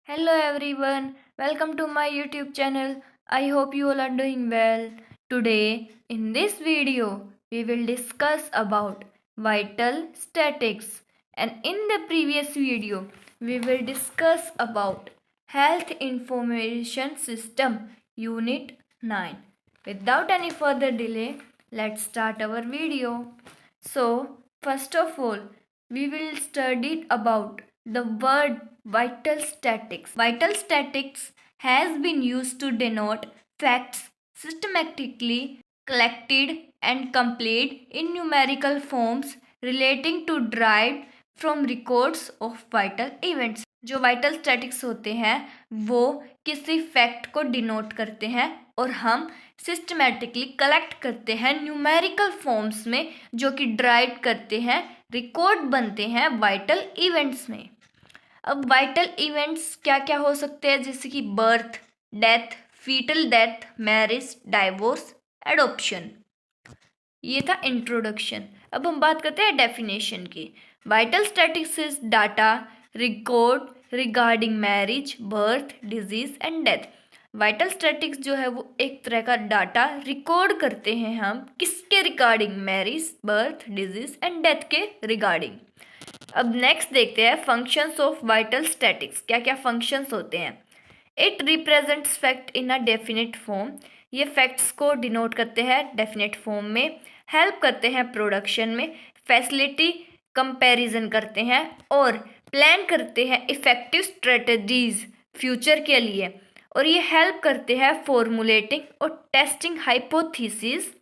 Hello everyone, welcome to my YouTube channel. I hope you all are doing well. Today in this video we will discuss about vital statics, and in the previous video we will discuss about health information system unit 9. Without any further delay, let's start our video. So first of all, we will study about the word vital statics. Vital statics has been used to denote facts systematically collected and completed in numerical forms relating to derived from records of vital events. जो vital statics होते हैं वो किसी fact को denote करते हैं और हम सिस्टमेटिकली कलेक्ट करते हैं न्यूमेरिकल फॉर्म्स में, जो कि ड्राइव करते हैं, रिकॉर्ड बनते हैं वाइटल इवेंट्स में। अब वाइटल इवेंट्स क्या क्या हो सकते हैं, जैसे कि birth, death, fetal death, marriage, divorce, adoption. ये था इंट्रोडक्शन। अब हम बात करते हैं डेफिनेशन की। Vital statics is data record regarding marriage, birth, disease and death. Vital statics जो है वो एक तरह का डाटा रिकॉर्ड करते हैं हम किसके regarding, marriage, birth, disease and death के रिगार्डिंग। अब नेक्स्ट देखते हैं फंक्शंस ऑफ वाइटल स्टैटिक्स, क्या क्या फंक्शंस होते हैं। It represents fact in a definite form, ये फैक्ट्स को डिनोट करते हैं डेफिनेट फॉर्म में, हेल्प करते हैं प्रोडक्शन में, फैसिलिटी कंपैरिजन करते हैं और प्लान करते हैं इफ़ेक्टिव स्ट्रेटजीज फ्यूचर के लिए, और ये हेल्प करते हैं फॉर्मुलेटिंग और टेस्टिंग हाइपोथेसिस।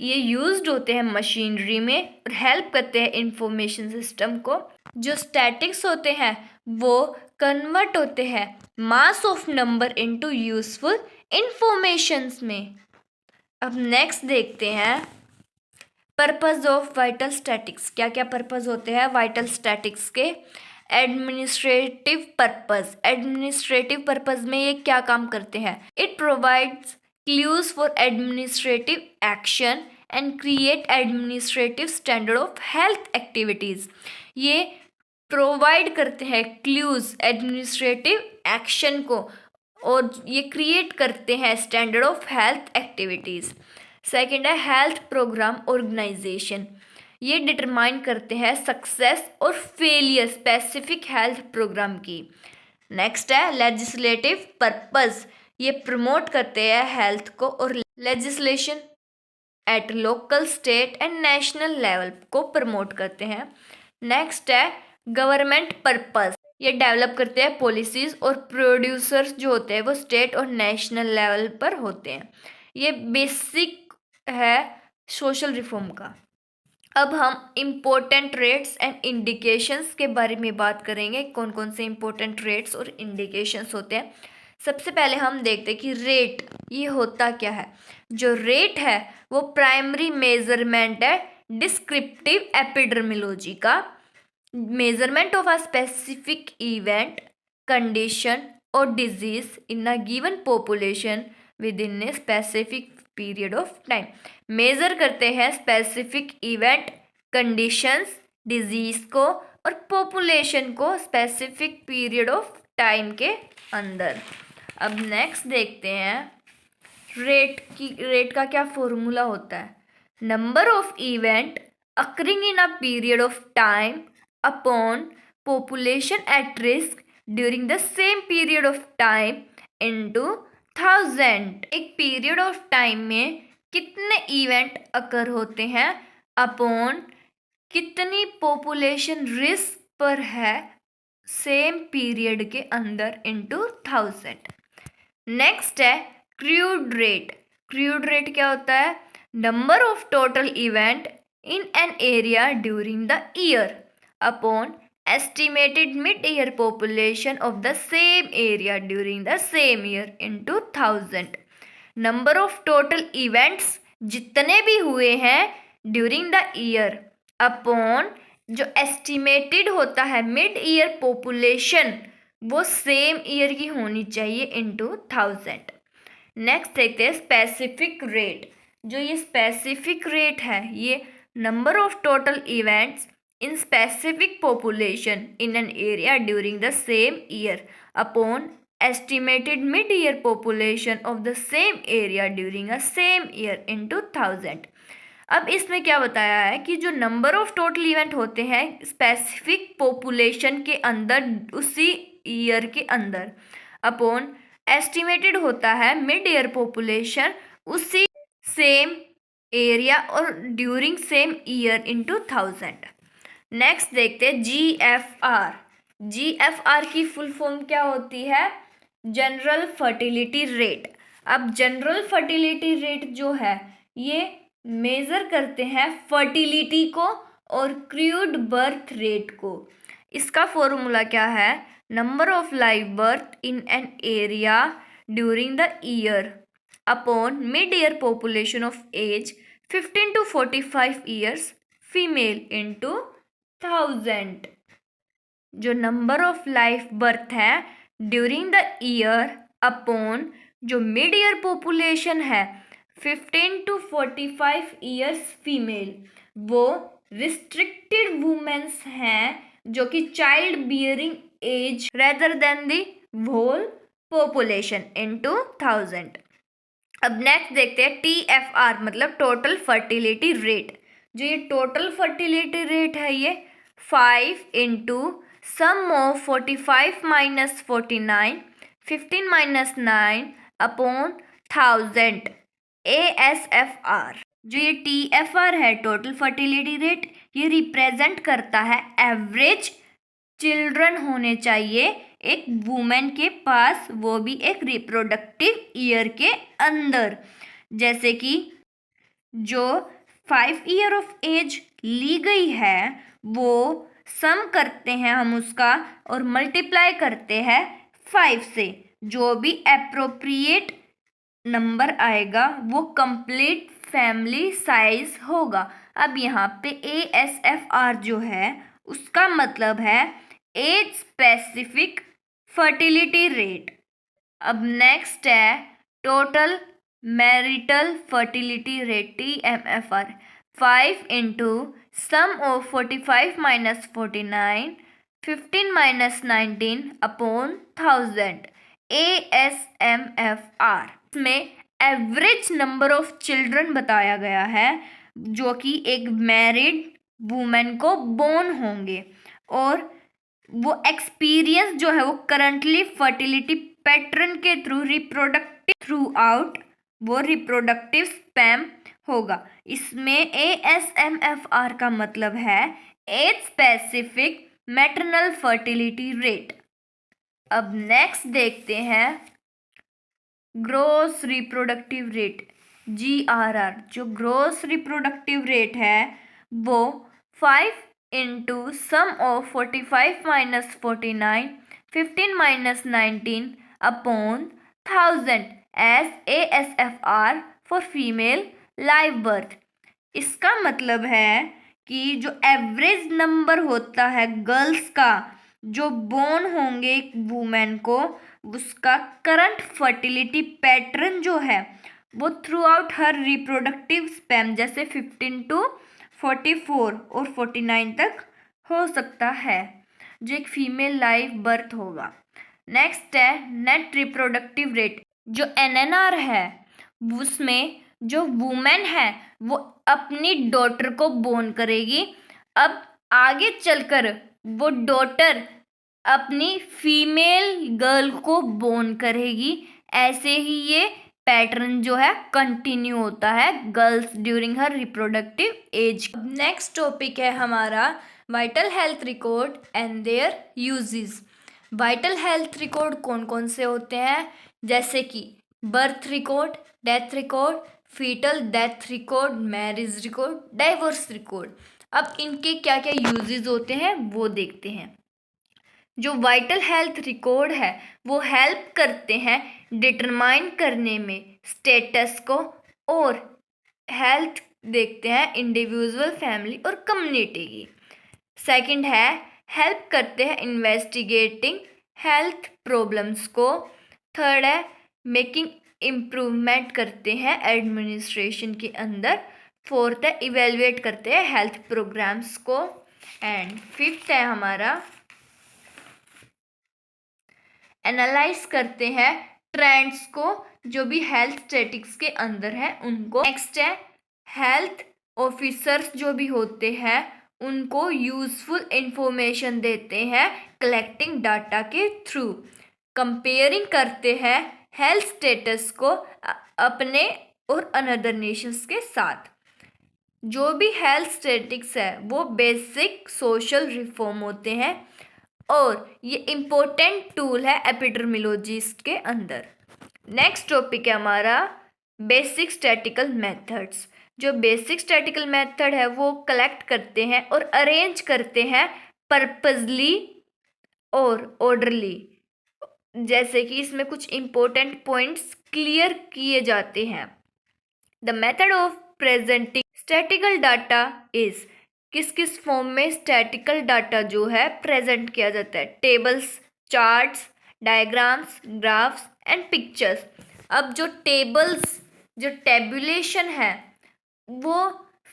ये यूज्ड होते हैं मशीनरी में और हेल्प करते हैं इंफॉर्मेशन सिस्टम को। जो स्टैटिक्स होते हैं वो कन्वर्ट होते हैं mass of number into useful informations में। अब नेक्स्ट देखते हैं पर्पस ऑफ वाइटल स्टैटिक्स, क्या क्या पर्पस होते हैं वाइटल स्टैटिक्स के। एडमिनिस्ट्रेटिव पर्पस, एडमिनिस्ट्रेटिव पर्पस में ये क्या काम करते हैं। It provides clues for administrative action and create administrative standard of health activities. ये प्रोवाइड करते हैं क्लूज एडमिनिस्ट्रेटिव एक्शन को और ये क्रिएट करते हैं standard of health activities. Second है हेल्थ प्रोग्राम ऑर्गेनाइजेशन, ये डिटरमाइन करते हैं सक्सेस और फेलियर स्पेसिफिक हेल्थ प्रोग्राम की। नेक्स्ट है लेजिस्लेटिव पर्पस, ये प्रमोट करते हैं हेल्थ को और legislation at local, state and national level को प्रमोट करते हैं। नेक्स्ट है गवर्नमेंट पर्पस, ये डेवलप करते हैं पॉलिसीज़ और प्रोड्यूसर्स जो होते हैं वो स्टेट और नेशनल लेवल पर होते हैं। ये बेसिक है सोशल रिफॉर्म का। अब हम इम्पोर्टेंट रेट्स एंड इंडिकेशंस के बारे में बात करेंगे, कौन कौन से इम्पोर्टेंट रेट्स और इंडिकेशंस होते हैं। सबसे पहले हम देखते हैं कि रेट ये होता क्या है। जो रेट है वो प्राइमरी मेजरमेंट है डिस्क्रिप्टिव एपिडेमियोलॉजी का, measurement of a specific event, condition और disease in a given population within a specific period of time. Measure करते हैं स्पेसिफिक इवेंट, कंडीशंस, डिजीज़ को और पॉपुलेशन को स्पेसिफिक पीरियड ऑफ टाइम के अंदर। अब नेक्स्ट देखते हैं रेट का क्या फॉर्मूला होता है। Number of event occurring in a period of time upon population at risk during the same period of time into 1000। एक पीरियड ऑफ टाइम में कितने इवेंट अकर होते हैं अपॉन कितनी पॉपुलेशन रिस्क पर है सेम पीरियड के अंदर इनटू 1000। नेक्स्ट है क्रूड रेट। क्रूड रेट क्या होता है, number of total event in an area during the year upon estimated mid-year population of the same area during the same year into 1000। Number of total events जितने भी हुए हैं during the year upon जो estimated होता है mid year population वो same year की होनी चाहिए इनटू 1000। नेक्स्ट देखते हैं स्पेसिफिक रेट। जो ये स्पेसिफिक रेट है ये number of total events in specific population in an area during the same year upon estimated mid-year population of the same area during a same year into 1000। अब इसमें क्या बताया है कि जो नंबर ऑफ टोटल इवेंट होते हैं specific population के अंदर उसी ईयर के अंदर अपॉन एस्टिमेटेड होता है मिड ईयर पॉपुलेशन उसी सेम एरिया और during same year into 1000। Next देखते हैं GFR। GFR की फुल फॉर्म क्या होती है? General fertility rate. अब जनरल फर्टिलिटी रेट जो है ये मेज़र करते हैं फर्टिलिटी को और क्रूड बर्थ रेट को। इसका फॉर्मूला क्या है? Number of live birth in an area during the year upon mid year population of age 15 to 45 years female into 1000। जो नंबर ऑफ लाइफ बर्थ है ड्यूरिंग द ईयर अपॉन जो mid year population है 15 to 45 years female, वो restricted womens हैं जो कि child bearing age rather than the whole population into 1000। अब next देखते हैं TFR मतलब टोटल फर्टिलिटी रेट। जो ये टोटल फर्टिलिटी रेट है ये 5 into sum of 45 minus 49 15 minus 9 upon 1000 ASFR। जो ये TFR है टोटल फर्टिलिटी रेट, ये रिप्रेजेंट करता है एवरेज चिल्ड्रन होने चाहिए एक वुमेन के पास, वो भी एक रिप्रोडक्टिव ईयर के अंदर। जैसे कि जो 5 ईयर ऑफ एज ली गई है वो सम करते हैं हम उसका और मल्टीप्लाई करते हैं 5 से, जो भी एप्रोप्रिएट नंबर आएगा वो कंप्लीट फैमिली साइज होगा। अब यहाँ पे ASFR जो है उसका मतलब है एज स्पेसिफिक फर्टिलिटी रेट। अब नेक्स्ट है total marital fertility rate TMFR 5 into sum of 45 minus 49 15 minus 19 upon 1000 ASMFR। इसमें एवरेज नंबर ऑफ चिल्ड्रन बताया गया है जो कि एक मैरिड वुमेन को बोर्न होंगे और वो एक्सपीरियंस जो है वो करंटली फर्टिलिटी पैटर्न के थ्रू रिप्रोडक्टिव थ्रू आउट वो रिप्रोडक्टिव स्पैम होगा। इसमें ASMFR का मतलब है age specific maternal fertility rate. अब नेक्स्ट देखते हैं ग्रोस रिप्रोडक्टिव रेट GRR। जो ग्रोस रिप्रोडक्टिव रेट है वो 5 into sum of 45 minus 49 15 minus 19 upon 1000 age ASFR for female live birth. इसका मतलब है कि जो एवरेज नंबर होता है गर्ल्स का जो बोर्न होंगे एक वुमेन को, उसका करंट फर्टिलिटी पैटर्न जो है वो थ्रू आउट हर रिप्रोडक्टिव स्पैम जैसे 15 to 44 और 49 तक हो सकता है, जो एक फीमेल लाइव बर्थ होगा। नेक्स्ट है नेट रिप्रोडक्टिव रेट। जो NNR है उसमें जो वुमेन है वो अपनी डॉटर को बोर्न करेगी। अब आगे चलकर वो डॉटर अपनी फीमेल गर्ल को बोर्न करेगी। ऐसे ही ये पैटर्न जो है कंटिन्यू होता है girls during her reproductive age. Next topic है हमारा vital health record and their uses. Vital health record कौन कौन से होते हैं? जैसे कि birth record, death record, fetal death record, marriage record, divorce record. अब इनके क्या क्या यूजेस होते हैं वो देखते हैं। जो वाइटल हेल्थ रिकॉर्ड है वो हेल्प करते हैं डिटरमाइन करने में स्टेटस को और हेल्थ देखते हैं इंडिविजुअल, फैमिली और कम्युनिटी की। सेकंड है हेल्प करते हैं इन्वेस्टिगेटिंग हेल्थ प्रॉब्लम्स को। थर्ड है मेकिंग इम्प्रूवमेंट करते हैं एडमिनिस्ट्रेशन के अंदर। फोर्थ है इवेलुएट करते हैं हेल्थ प्रोग्राम्स को। एंड फिफ्थ है हमारा एनालाइज करते हैं ट्रेंड्स को जो भी हेल्थ स्टैटिक्स के अंदर है उनको। नेक्स्ट है हेल्थ ऑफिसर्स जो भी होते हैं उनको यूजफुल इंफॉर्मेशन देते हैं कलेक्टिंग डाटा के थ्रू। कंपेयरिंग करते हैं हेल्थ स्टेटस को अपने और अनदर नेशंस के साथ। जो भी हेल्थ स्टैटिक्स है वो बेसिक सोशल रिफॉर्म होते हैं और ये इम्पोर्टेंट टूल है एपिडेमियोलॉजिस्ट के अंदर। नेक्स्ट टॉपिक है हमारा बेसिक स्टैटिकल मेथड्स। जो बेसिक स्टैटिकल मेथड है वो कलेक्ट करते हैं और अरेंज करते हैं पर्पजली और ऑर्डरली, जैसे कि इसमें कुछ इम्पोर्टेंट पॉइंट्स क्लियर किए जाते हैं। The method of presenting statistical data is, किस किस फॉर्म में स्टैटिकल डाटा जो है प्रेजेंट किया जाता है। Tables, charts, diagrams, graphs and pictures. अब जो टेबल्स, जो टेबुलेशन है वो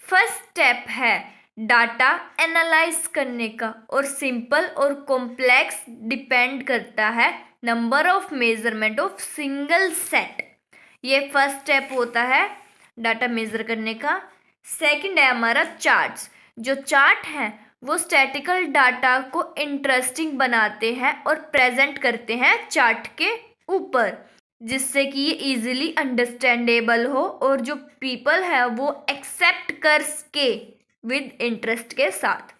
फर्स्ट स्टेप है डाटा एनालाइज करने का, और सिंपल और कॉम्प्लेक्स डिपेंड करता है number of measurement of single set. ये फर्स्ट स्टेप होता है डाटा मेजर करने का। सेकंड है हमारा चार्ट्स। जो चार्ट हैं वो स्टैटिकल डाटा को इंटरेस्टिंग बनाते हैं और प्रेजेंट करते हैं चार्ट के ऊपर, जिससे कि ये इजीली अंडरस्टैंडेबल हो और जो पीपल है वो एक्सेप्ट कर सके विद इंटरेस्ट के साथ।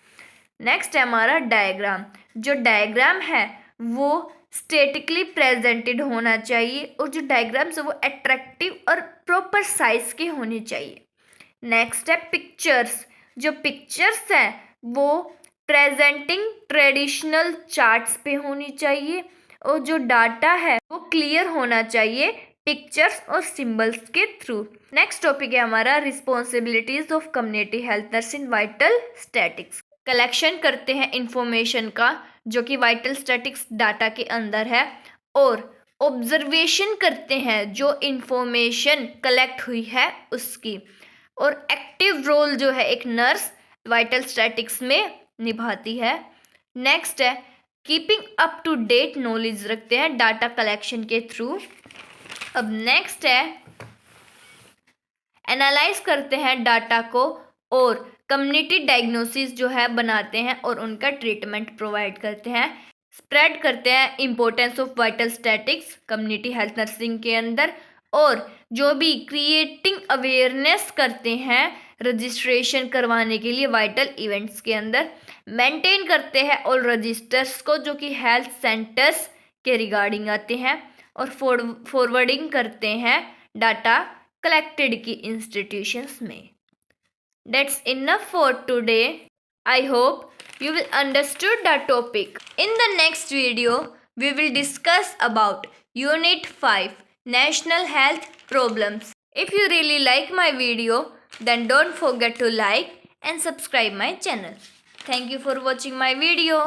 नेक्स्ट है हमारा डायग्राम। जो डायग्राम है वो स्टेटिकली प्रेजेंटेड होना चाहिए और जो डायग्राम्स है वो अट्रैक्टिव और प्रॉपर साइज के होने चाहिए। नेक्स्ट है पिक्चर्स। जो पिक्चर्स हैं वो प्रेजेंटिंग ट्रेडिशनल चार्ट्स पे होनी चाहिए और जो डाटा है वो क्लियर होना चाहिए पिक्चर्स और सिंबल्स के थ्रू। नेक्स्ट टॉपिक है हमारा responsibilities of community health nurse in vital statics. Collection करते हैं इंफॉर्मेशन का जो कि वाइटल स्टैटिक्स डाटा के अंदर है, और ऑब्जर्वेशन करते हैं जो इंफॉर्मेशन कलेक्ट हुई है उसकी, और एक्टिव रोल जो है एक नर्स वाइटल स्टैटिक्स में निभाती है। नेक्स्ट है keeping up to date knowledge रखते हैं डाटा कलेक्शन के थ्रू। अब नेक्स्ट है एनालाइज करते हैं डाटा को और कम्युनिटी डायग्नोसिस जो है बनाते हैं और उनका ट्रीटमेंट प्रोवाइड करते हैं। स्प्रेड करते हैं importance of vital statics community health nursing के अंदर, और जो भी क्रिएटिंग अवेयरनेस करते हैं रजिस्ट्रेशन करवाने के लिए वाइटल इवेंट्स के अंदर। मेंटेन करते हैं और रजिस्टर्स को जो कि हेल्थ सेंटर्स के रिगार्डिंग आते हैं, और फॉरवर्डिंग करते हैं डाटा कलेक्टेड की इंस्टीट्यूशंस में। That's enough for today. I hope you will understood the topic. In the next video, we will discuss about Unit 5 National Health Problems. If you really like my video, then don't forget to like and subscribe my channel. Thank you for watching my video.